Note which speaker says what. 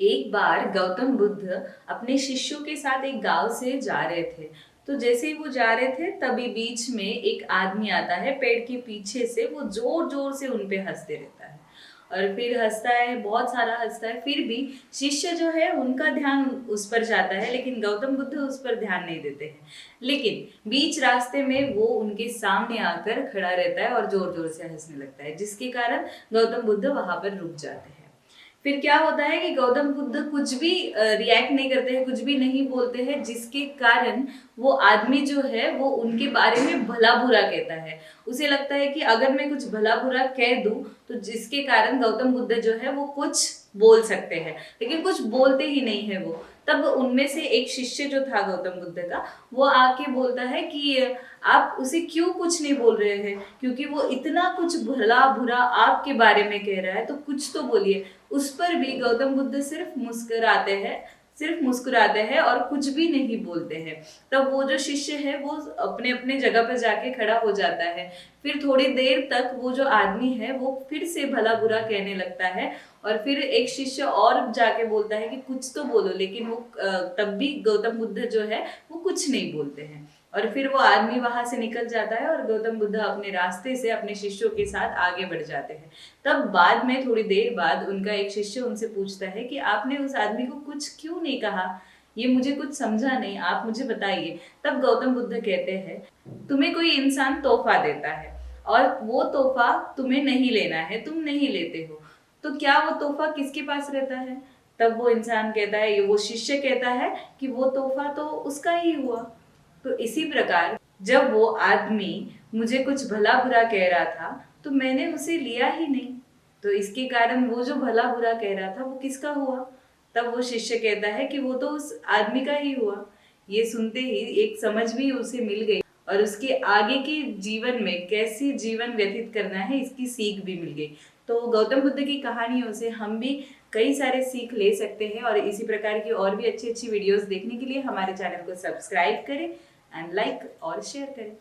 Speaker 1: एक बार गौतम बुद्ध अपने शिष्यों के साथ एक गांव से जा रहे थे। तो जैसे ही वो जा रहे थे तभी बीच में एक आदमी आता है पेड़ के पीछे से। वो जोर जोर से उन पे हंसते रहता है और फिर हंसता है, बहुत सारा हंसता है। फिर भी शिष्य जो है उनका ध्यान उस पर जाता है, लेकिन गौतम बुद्ध उस पर ध्यान नहीं देते हैं। लेकिन बीच रास्ते में वो उनके सामने आकर खड़ा रहता है और जोर जोर से हंसने लगता है, जिसके कारण गौतम बुद्ध वहां पर रुक जाते हैं। फिर क्या होता है कि गौतम बुद्ध कुछ भी रिएक्ट नहीं करते हैं, कुछ भी नहीं बोलते हैं, जिसके कारण वो आदमी जो है वो उनके बारे में भला बुरा कहता है। उसे लगता है कि अगर मैं कुछ भला बुरा कह दूं तो जिसके कारण गौतम बुद्ध जो है वो कुछ बोल सकते हैं, लेकिन कुछ बोलते ही नहीं है वो। तब उनमें से एक शिष्य जो था गौतम बुद्ध का, वो आके बोलता है कि आप उसे क्यों कुछ नहीं बोल रहे हैं, क्योंकि वो इतना कुछ भला बुरा आपके बारे में कह रहा है, तो कुछ तो बोलिए। उस पर भी गौतम बुद्ध सिर्फ मुस्कुराते हैं और कुछ भी नहीं बोलते हैं। तब वो जो शिष्य है वो अपने अपने जगह पर जाके खड़ा हो जाता है। फिर थोड़ी देर तक वो जो आदमी है वो फिर से भला बुरा कहने लगता है और फिर एक शिष्य और जाके बोलता है कि कुछ तो बोलो, लेकिन वो तब भी गौतम बुद्ध जो है वो कुछ नहीं बोलते हैं। और फिर वो आदमी वहां से निकल जाता है और गौतम बुद्ध अपने रास्ते से अपने शिष्यों के साथ आगे बढ़ जाते हैं। तब बाद में थोड़ी देर बाद उनका एक शिष्य उनसे पूछता है कि आपने उस आदमी को कुछ क्यों नहीं कहा, ये मुझे कुछ समझा नहीं, आप मुझे बताइए। तब गौतम बुद्ध कहते हैं, तुम्हें कोई इंसान तोहफा देता है और वो तोहफा तुम्हें नहीं लेना है, तुम नहीं लेते हो, तो क्या वो तोहफा किसके पास रहता है? तब वो इंसान कहता है, वो शिष्य कहता है कि वो तोहफा तो उसका ही हुआ। तो इसी प्रकार जब वो आदमी मुझे कुछ भला बुरा कह रहा था तो मैंने उसे लिया ही नहीं, तो इसके कारण वो जो भला बुरा कह रहा था वो किसका हुआ? तब वो शिष्य कहता है कि वो तो उस आदमी का ही हुआ। ये सुनते ही एक समझ भी उसे मिल गई और उसके आगे के जीवन में कैसे जीवन व्यतीत करना है इसकी सीख भी मिल गई। तो गौतम बुद्ध की कहानियों से हम भी कई सारे सीख ले सकते हैं और इसी प्रकार की और भी अच्छी अच्छी वीडियोस देखने के लिए हमारे चैनल को सब्सक्राइब करें एंड लाइक और शेयर करें।